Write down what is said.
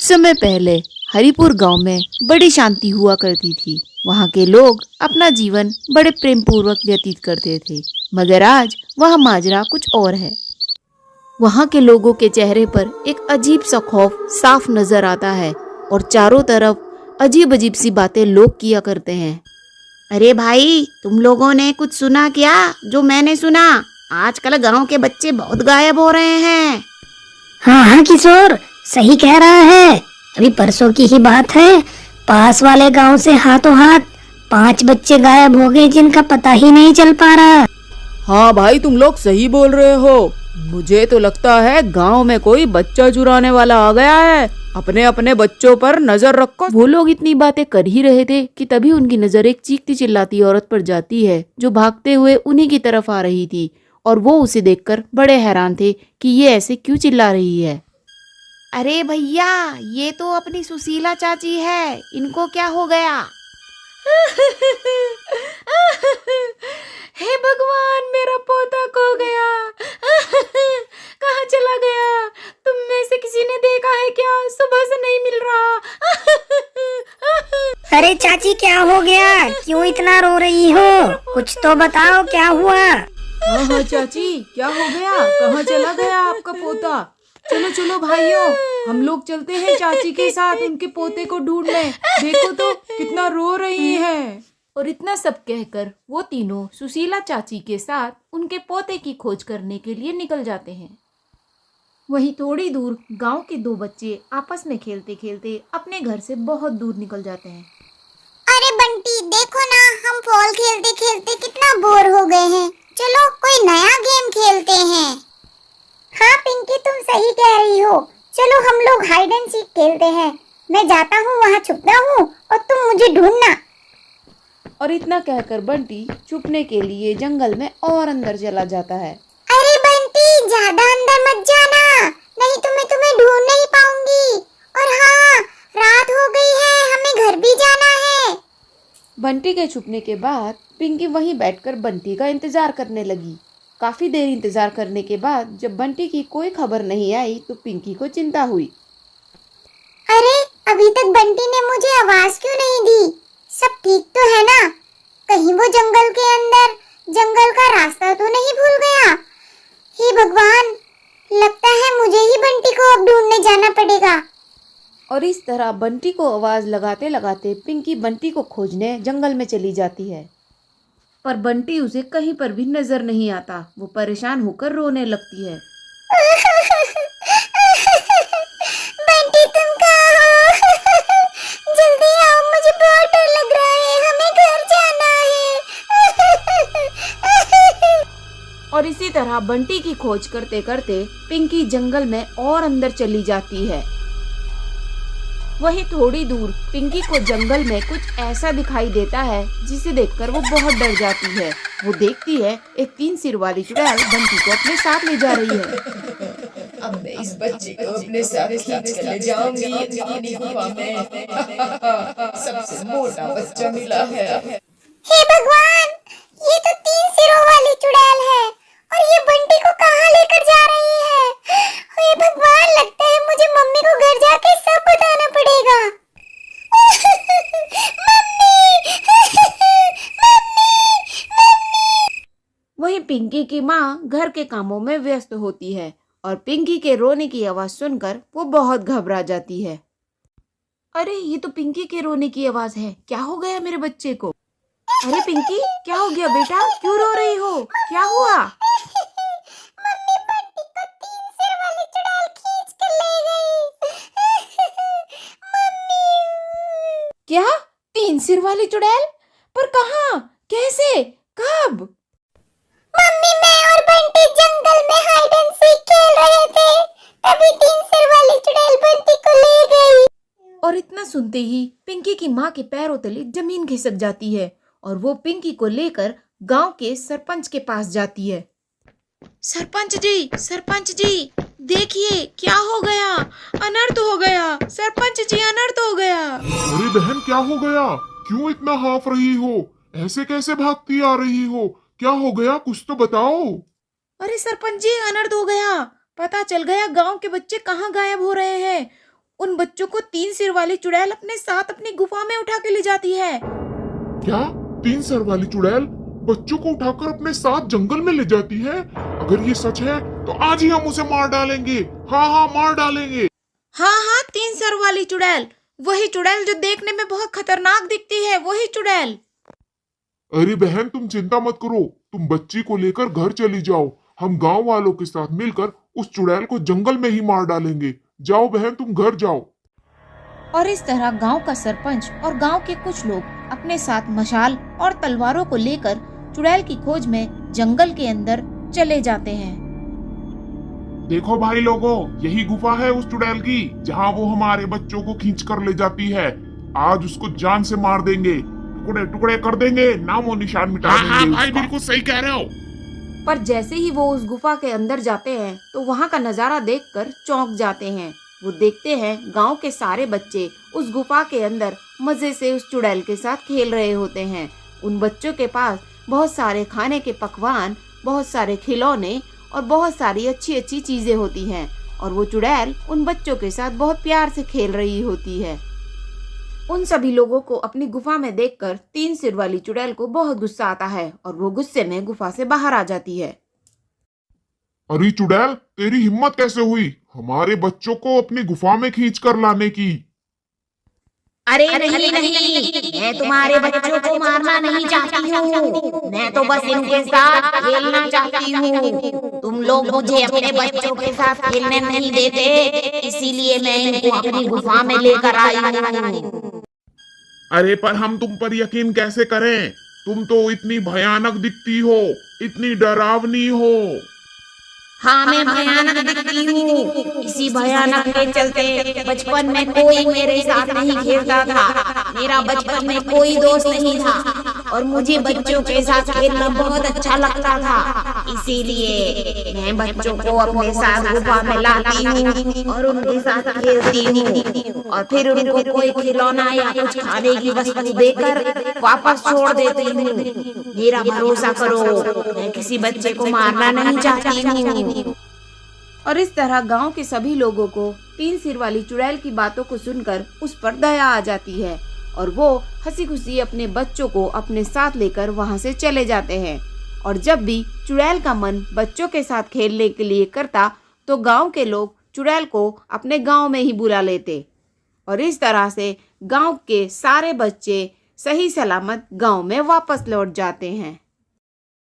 समय पहले हरिपुर गांव में बड़ी शांति हुआ करती थी। वहां के लोग अपना जीवन बड़े प्रेम पूर्वक व्यतीत करते थे। मगर आज वह माजरा कुछ और है। वहां के लोगों के चेहरे पर एक अजीब सा खौफ साफ नजर आता है और चारों तरफ अजीब अजीब सी बातें लोग किया करते हैं। अरे भाई, तुम लोगों ने कुछ सुना क्या? जो मैंने सुना, आजकल गांव के बच्चे बहुत गायब हो रहे हैं। हाँ हाँ किशोर, सही कह रहा है। अभी परसों की ही बात है, पास वाले गांव से हाथों हाथ 5 बच्चे गायब हो गए जिनका पता ही नहीं चल पा रहा। हाँ भाई, तुम लोग सही बोल रहे हो। मुझे तो लगता है गांव में कोई बच्चा चुराने वाला आ गया है। अपने अपने बच्चों पर नजर रखो। वो लोग इतनी बातें कर ही रहे थे कि तभी उनकी नजर एक चीखती चिल्लाती औरत पर जाती है जो भागते हुए उन्हीं की तरफ आ रही थी। और वो उसे देखकर बड़े हैरान थे कि ये ऐसे क्यों चिल्ला रही है। अरे भैया, ये तो अपनी सुशीला चाची है। इनको क्या हो गया? हे भगवान, मेरा पोता खो गया। कहाँ चला गया? तुम में से किसी ने देखा है क्या? सुबह से नहीं मिल रहा। अरे चाची, क्या हो गया? क्यों इतना रो रही हो? कुछ तो बताओ, क्या हुआ? हाँ हाँ चाची, क्या हो गया? कहाँ चला गया आपका पोता? चलो चलो भाइयों, हम लोग चलते हैं चाची के साथ उनके पोते को ढूंढने। देखो तो कितना रो रही है। और इतना सब कहकर वो तीनों सुशीला चाची के साथ उनके पोते की खोज करने के लिए निकल जाते हैं। वहीं थोड़ी दूर गांव के 2 बच्चे आपस में खेलते खेलते अपने घर से बहुत दूर निकल जाते हैं। अरे बंटी, देखो ना, हम फॉल खेलते खेलते कितना बोर हो गए हैं। चलो कोई नया गेम खेलते हैं। हाँ पिंकी, तुम सही कह रही हो। चलो हम लोग हाइड एंड सीक खेलते हैं। मैं जाता हूँ, वहाँ छुपता हूँ और तुम मुझे ढूंढना। और इतना कहकर बंटी छुपने के लिए जंगल में और अंदर चला जाता है। अरे बंटी, ज्यादा अंदर मत जाना, नहीं तो मैं तुम्हें ढूंढ नहीं पाऊंगी। और हाँ, रात हो गई है, हमें घर भी जाना है। बंटी के छुपने के बाद पिंकी वहीं बैठकर बंटी का इंतजार करने लगी। काफी देर इंतजार करने के बाद जब बंटी की कोई खबर नहीं आई तो पिंकी को चिंता हुई। अरे, अभी तक बंटी ने मुझे आवाज क्यों नहीं दी? सब ठीक तो है ना? कहीं वो जंगल के अंदर जंगल का रास्ता तो नहीं भूल गया? हे भगवान, लगता है मुझे ही बंटी को अब ढूंढने जाना पड़ेगा। और इस तरह बंटी को आवाज लगाते लगाते पिंकी बंटी को खोजने जंगल में चली जाती है। पर बंटी उसे कहीं पर भी नजर नहीं आता। वो परेशान होकर रोने लगती है। बंटी, तुम कहाँ हो? जल्दी आओ, मुझे बहुत डर लग रहा है, हमें घर जाना है। और इसी तरह बंटी की खोज करते करते पिंकी जंगल में और अंदर चली जाती है। वहीं थोड़ी दूर पिंकी को जंगल में कुछ ऐसा दिखाई देता है जिसे देखकर वो बहुत डर जाती है। वो देखती है एक 3 सिर वाली चुड़ैल बंटी को अपने साथ ले जा रही है। अब मैं इस बच्चे को अपने साथ खींच कर ले जाऊंगी अपनी गुफा में। सबसे मोटा बच्चा मिला है। हे भगवान, ये तो 3 सिरों वाली चुड़ैल है और ये बंटी को कहाँ लेकर जा रही है? हे भगवान, लगता है मुझे मम्मी को घर जाके सब बताना पड़ेगा। वहीं पिंकी की माँ घर के कामों में व्यस्त होती है और पिंकी के रोने की आवाज सुनकर वो बहुत घबरा जाती है। अरे, ये तो पिंकी के रोने की आवाज है। क्या हो गया मेरे बच्चे को? अरे पिंकी, क्या हो गया बेटा? क्यों रो रही हो? क्या हुआ? मम्मी, बंटी को 3 सिर वाली चुड़ैल खींच कर ले गई। मम्मी। क्या? 3 सिर वाली चुड़ैल? पर कहाँ? कैसे? कब? मम्मी, मैं और बंटी जंगल में हाइड एंड सीक खेल रहे थे, तभी 3 सिर वाली चुड़ैल बंटी को ले गई। और इतना सुनते ही पिंकी की माँ के पैरों तले जमीन खिसक जाती है और वो पिंकी को लेकर गांव के सरपंच के पास जाती है। सरपंच जी, देखिए क्या हो गया? अनर्थ हो गया। सरपंच जी, अनर्थ हो गया। अरे बहन, क्या हो गया? क्यों इतना हाँफ रही हो? ऐसे कैसे भागती आ रही हो? क्या हो गया? कुछ तो बताओ। अरे सरपंच जी, अनर्थ हो गया। पता चल गया गांव के बच्चे कहाँ गायब हो रहे हैं। उन बच्चों को 3 सिर वाली चुड़ैल अपने साथ अपनी गुफा में उठा के ले जाती है। क्या 3 सर वाली चुड़ैल बच्चों को उठाकर अपने साथ जंगल में ले जाती है? अगर ये सच है तो आज ही हम उसे मार डालेंगे। हाँ हाँ, मार डालेंगे। हाँ, 3 सर वाली चुड़ैल, वही चुड़ैल जो देखने में बहुत खतरनाक दिखती है, वही चुड़ैल। अरे बहन, तुम चिंता मत करो, तुम बच्ची को लेकर घर चली जाओ। हम गांव वालों के साथ मिलकर उस चुड़ैल को जंगल में ही मार डालेंगे। जाओ बहन, तुम घर जाओ। और इस तरह गांव का सरपंच और गांव के कुछ लोग अपने साथ मशाल और तलवारों को लेकर चुड़ैल की खोज में जंगल के अंदर चले जाते हैं। देखो भाई लोगों, यही गुफा है उस चुड़ैल की जहाँ वो हमारे बच्चों को खींच कर ले जाती है। आज उसको जान से मार देंगे, टुकड़े टुकड़े कर देंगे, नामो निशान मिटा देंगे। हाँ भाई, बिल्कुल सही कह रहे हो। पर जैसे ही वो उस गुफा के अंदर जाते हैं तो वहाँ का नजारा देखकर चौंक जाते हैं। वो देखते हैं गांव के सारे बच्चे उस गुफा के अंदर मजे से उस चुड़ैल के साथ खेल रहे होते हैं। उन बच्चों के पास बहुत सारे खाने के पकवान, बहुत सारे खिलौने और बहुत सारी अच्छी अच्छी चीजें होती हैं और वो चुड़ैल उन बच्चों के साथ बहुत प्यार से खेल रही होती है। उन सभी लोगों को अपनी गुफा में देखकर 3 सिर वाली चुड़ैल को बहुत गुस्सा आता है और वो गुस्से में गुफा से बाहर आ जाती है। अरे चुड़ैल, तेरी हिम्मत कैसे हुई हमारे बच्चों को अपनी गुफा में खींच कर लाने की? अरे नहीं, मैं तुम्हारे बच्चों को मारना नहीं चाहती हूँ। मैं तो बस इनके साथ खेलना चाहती हूँ। तुम लोग मुझे अपने बच्चों के साथ खेलने नहीं देते, इसीलिए मैं इनको अपनी गुफा में लेकर आई हूँ। अरे पर हम तुम पर यकीन कैसे करें? तुम तो इतनी भयानक दिखती हो, इतनी डरावनी हो। हाँ, मैं भयानक दिखती हूँ। इसी भयानक के चलते बचपन में कोई मेरे साथ नहीं खेलता था। मेरा बचपन में कोई दोस्त नहीं था और मुझे बच्चों के साथ खेलना बहुत अच्छा लगता था। इसीलिए मैं बच्चों को अपने साथ गुफा में लाती हूँ और उनके साथ खेलती हूँ और फिर उनको कोई खिलौना या कुछ खाने की वस्तु देकर वापस छोड़ देती हूँ। मेरा भरोसा करो, मैं किसी बच्चे को मारना नहीं चाहती हूँ। और इस तरह गांव के सभी लोगों को 3 सिर वाली चुड़ैल की बातों को सुनकर उस पर दया आ जाती है और वो हंसी खुशी अपने बच्चों को अपने साथ लेकर वहां से चले जाते हैं। और जब भी चुड़ैल का मन बच्चों के साथ खेलने के लिए करता तो गांव के लोग चुड़ैल को अपने गांव में ही बुला लेते और इस तरह से गांव के सारे बच्चे सही सलामत गांव में वापस लौट जाते हैं।